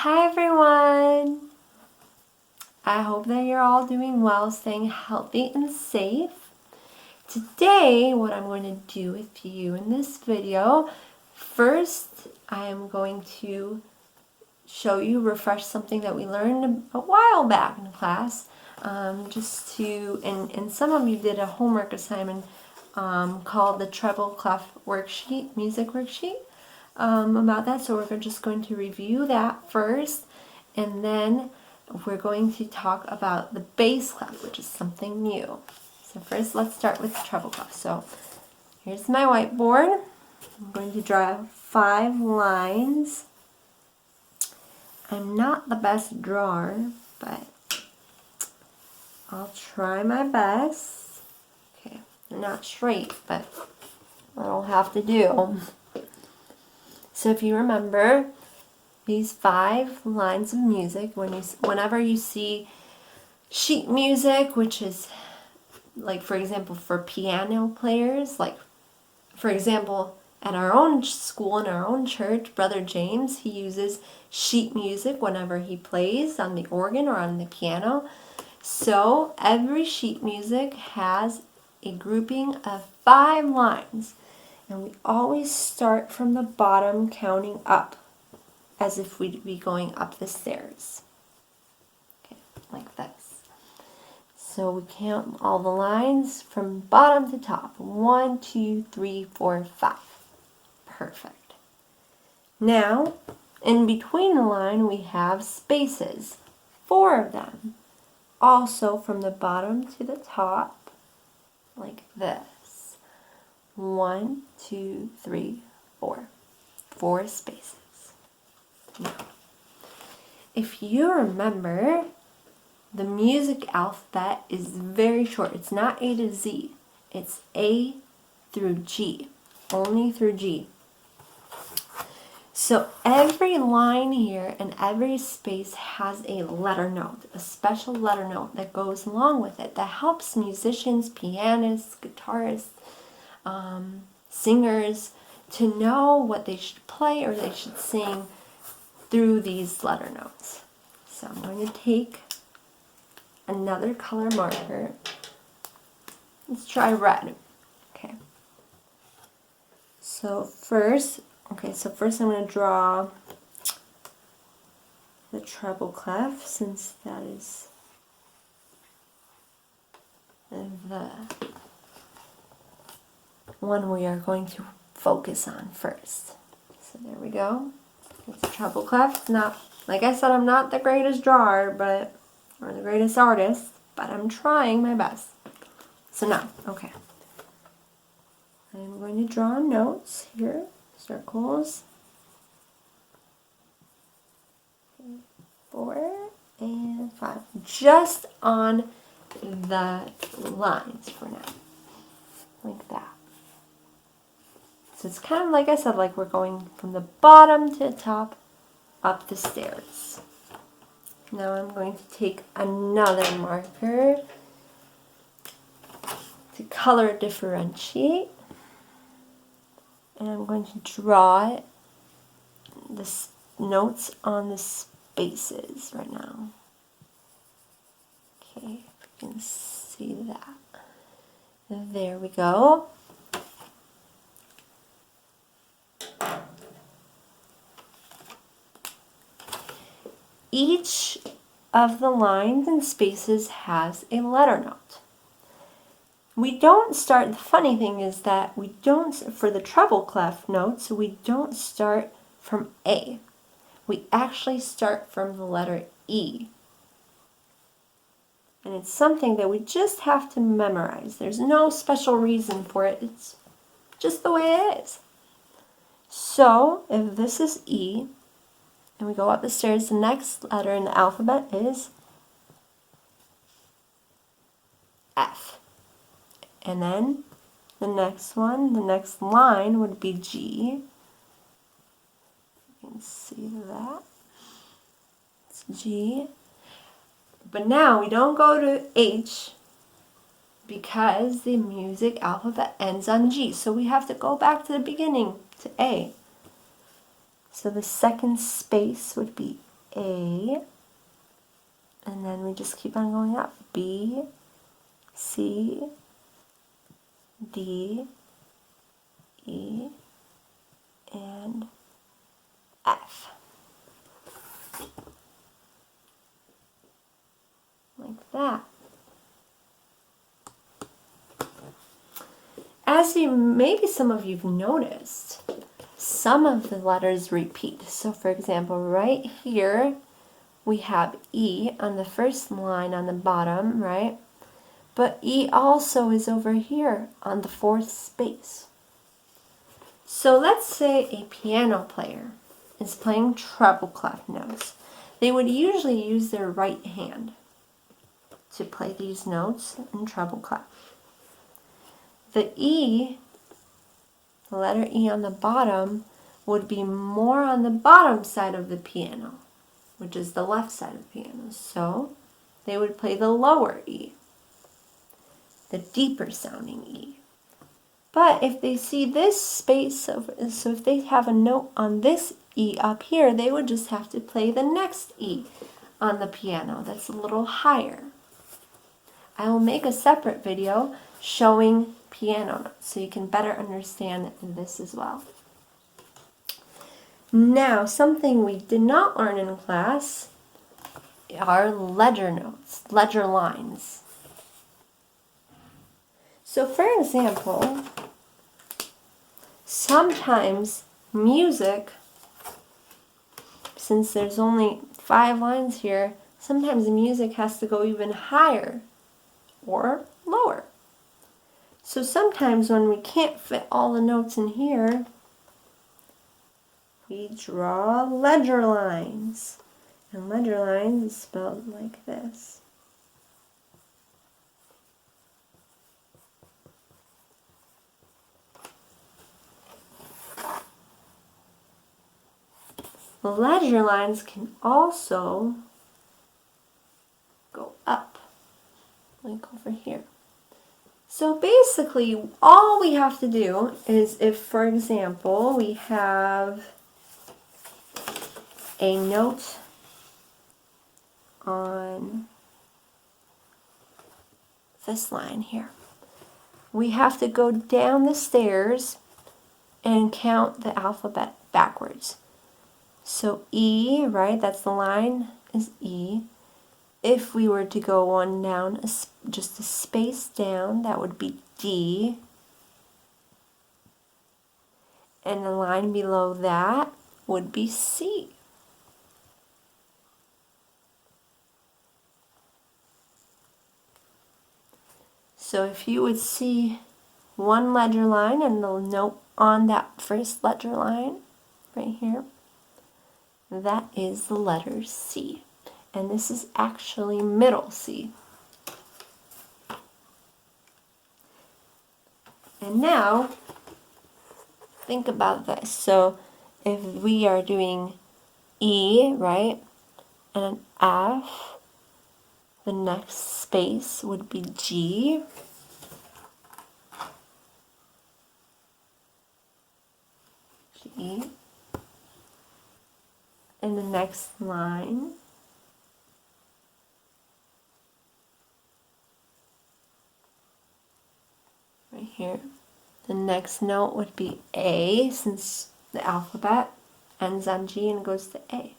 Hi everyone! I hope that you're all doing well, staying healthy and safe. Today, what I'm going to do with you in this video, first I am going to refresh something that we learned a while back in class. And some of you did a homework assignment called the Treble Clef worksheet, music worksheet. About that, so we're just going to review that first, and then we're going to talk about the bass clef, which is something new. So first, let's start with the treble clef. So here's my whiteboard. I'm going to draw 5 lines. I'm not the best drawer, but I'll try my best. Okay, they're not straight, but that'll have to do. So if you remember these 5 lines of music, whenever you see sheet music, which is like, for example, for piano players, like for example, at our own school, in our own church, Brother James, he uses sheet music whenever he plays on the organ or on the piano. So every sheet music has a grouping of 5 lines. And we always start from the bottom, counting up, as if we'd be going up the stairs. Okay, like this. So we count all the lines from bottom to top. 1, 2, 3, 4, 5. Perfect. Now, in between the line, we have spaces. 4 of them. Also from the bottom to the top, like this. 1, 2, 3, 4. 4 spaces. Now, if you remember, the music alphabet is very short. It's not A to Z. It's A through G. Only through G. So every line here and every space has a letter note, a special letter note that goes along with it that helps musicians, pianists, guitarists, singers to know what they should play or they should sing through these letter notes. So I'm going to take another color marker. Let's try red. Okay. So first I'm going to draw the treble clef, since that is the one we are going to focus on first. So there we go. It's a treble clef. Not, like I said, I'm not the greatest drawer, or the greatest artist, but I'm trying my best. So now, okay. I'm going to draw notes here, circles. 4 and 5, just on the lines for now, like that. So it's kind of like I said, like we're going from the bottom to the top, up the stairs. Now I'm going to take another marker to color differentiate, and I'm going to draw the notes on the spaces right now. Okay, if you can see that. There we go. Each of the lines and spaces has a letter note. We don't start, the funny thing is that we don't, for the treble clef notes, we don't start from A. We actually start from the letter E. And it's something that we just have to memorize. There's no special reason for it. It's just the way it is. So, if this is E, and we go up the stairs, the next letter in the alphabet is F. And then the next line would be G. You can see that. It's G. But now we don't go to H because the music alphabet ends on G. So we have to go back to the beginning, to A. So the second space would be A, and then we just keep on going up. B, C, D, E, and F. Like that. As maybe some of you've noticed, some of the letters repeat. So for example, right here, we have E on the first line on the bottom, right? But E also is over here on the fourth space. So let's say a piano player is playing treble clef notes. They would usually use their right hand to play these notes in treble clef. The E, the letter E on the bottom, would be more on the bottom side of the piano, which is the left side of the piano. So they would play the lower E, the deeper sounding E. But if they see this space, so if they have a note on this E up here, they would just have to play the next E on the piano that's a little higher. I will make a separate video showing piano notes so you can better understand this as well. Now, something we did not learn in class are ledger notes, ledger lines. So for example, sometimes music, since there's only 5 lines here, sometimes the music has to go even higher or lower. So sometimes when we can't fit all the notes in here, we draw ledger lines. And ledger lines is spelled like this. The ledger lines can also go up, like over here. So basically, all we have to do is if, for example, we have a note on this line here, we have to go down the stairs and count the alphabet backwards. So E, right, that's the line, is E. If we were to go one down, just a space down, that would be D. And the line below that would be C. So if you would see one ledger line and the note on that first ledger line, right here, that is the letter C. And this is actually middle C. And now, think about this. So if we are doing E, right, and an F, the next space would be G. G. And the next line right here. The next note would be A, since the alphabet ends on G and goes to A.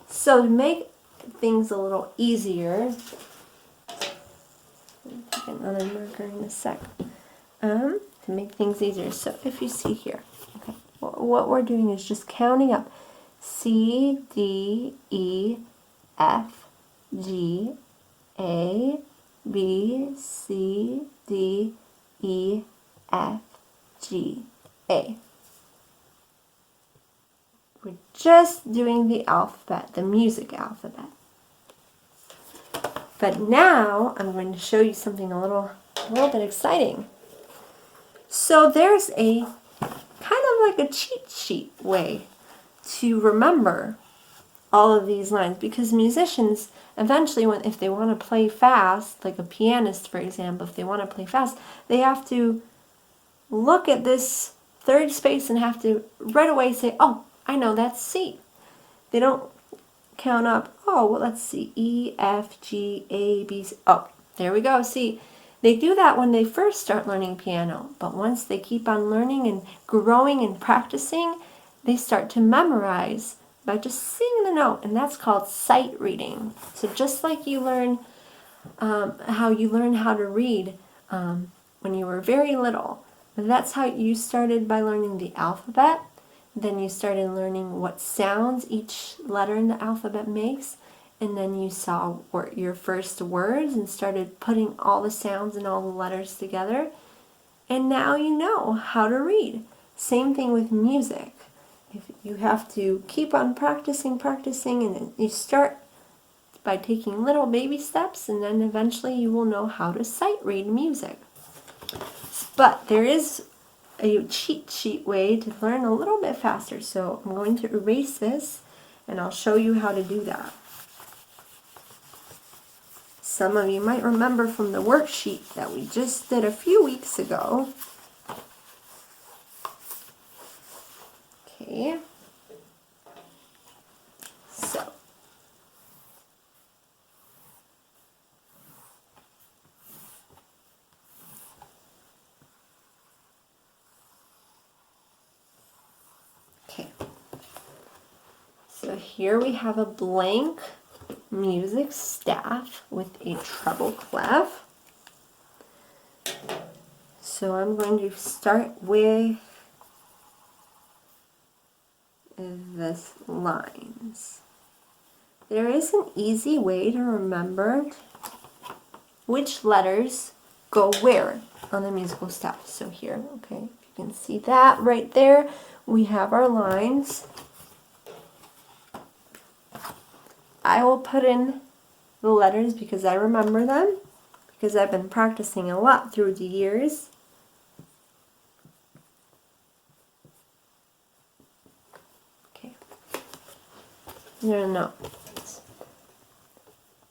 So to make things a little easier, I'll take another marker in a sec. To make things easier, so if you see here, okay, what we're doing is just counting up C, D, E, F, G, A, B, C, D, E, F, G, A. We're just doing the alphabet, the music alphabet. But now I'm going to show you something a little bit exciting. So there's a kind of like a cheat sheet way to remember all of these lines, because musicians eventually, if they want to play fast, like a pianist for example, if they want to play fast, they have to look at this third space and have to right away say, oh, I know that's C. They don't count up. Oh, well, let's see. E, F, G, A, B, C. Oh, there we go. See, they do that when they first start learning piano, but once they keep on learning and growing and practicing, they start to memorize by just seeing the note, and that's called sight reading. So just like you learn how you learn how to read when you were very little, that's how you started by learning the alphabet. Then you started learning what sounds each letter in the alphabet makes, and then you saw your first words and started putting all the sounds and all the letters together, and now you know how to read. Same thing with music. If you have to keep on practicing, and then you start by taking little baby steps, and then eventually you will know how to sight read music. But there is a cheat sheet way to learn a little bit faster, so I'm going to erase this and I'll show you how to do that. Some of you might remember from the worksheet that we just did a few weeks ago. Okay, so here we have a blank music staff with a treble clef. So I'm going to start with the lines. There is an easy way to remember which letters go where on the musical staff. So here, okay, if you can see that right there, we have our lines. I will put in the letters because I remember them, because I've been practicing a lot through the years. Okay. No.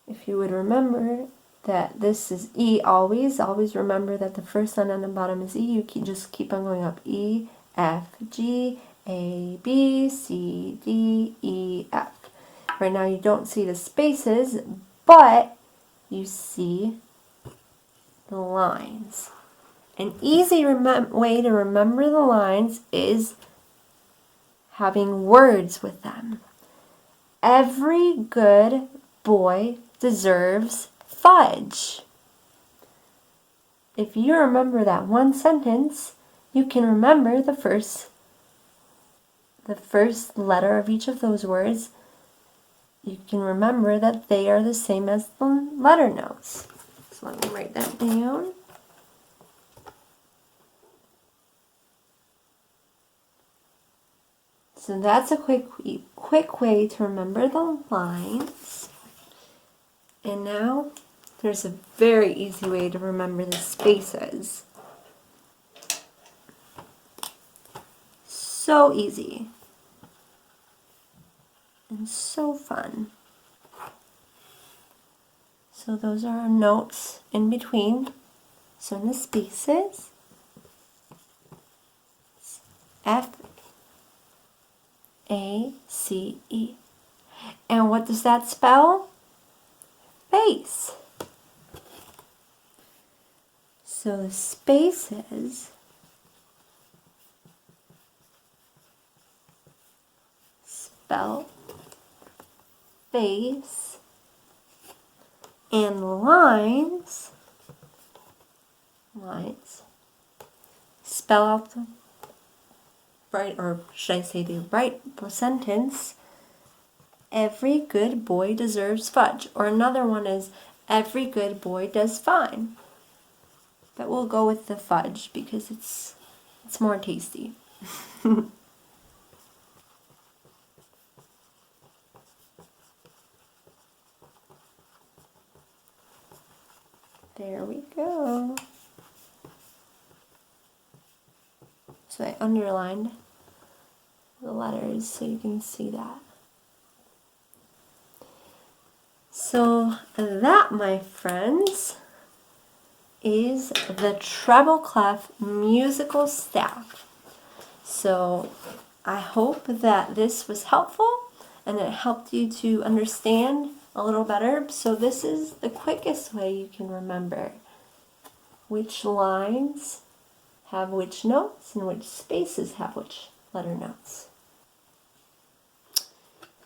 If you would remember that this is E always remember that the first line on the bottom is E. You just keep on going up. E, F, G, A, B, C, D, E, F. Right now you don't see the spaces, but you see the lines. An easy way to remember the lines is having words with them. Every good boy deserves fudge. If you remember that one sentence, you can remember the first letter of each of those words. You can remember that they are the same as the letter notes. So let me write that down. So that's a quick way to remember the lines. And now there's a very easy way to remember the spaces. So easy. And so fun. So those are our notes in between. So in the spaces, F, A, C, E. And what does that spell? Bass. So the spaces spell bass, and lines spell out the right, or should I say the right sentence, every good boy deserves fudge. Or another one is, every good boy does fine. But we'll go with the fudge because it's more tasty. There we go. So I underlined the letters so you can see that. So that, my friends, is the Treble Clef musical staff. So I hope that this was helpful, and it helped you to understand a little better. So this is the quickest way you can remember which lines have which notes and which spaces have which letter notes.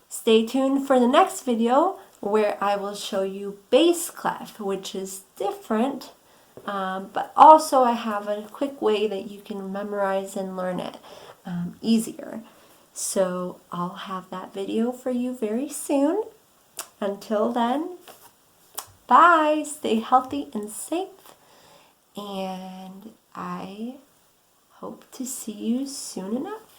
Stay tuned for the next video where I will show you bass clef, which is different, but also I have a quick way that you can memorize and learn it easier. So I'll have that video for you very soon. Until then, bye, stay healthy and safe, and I hope to see you soon enough.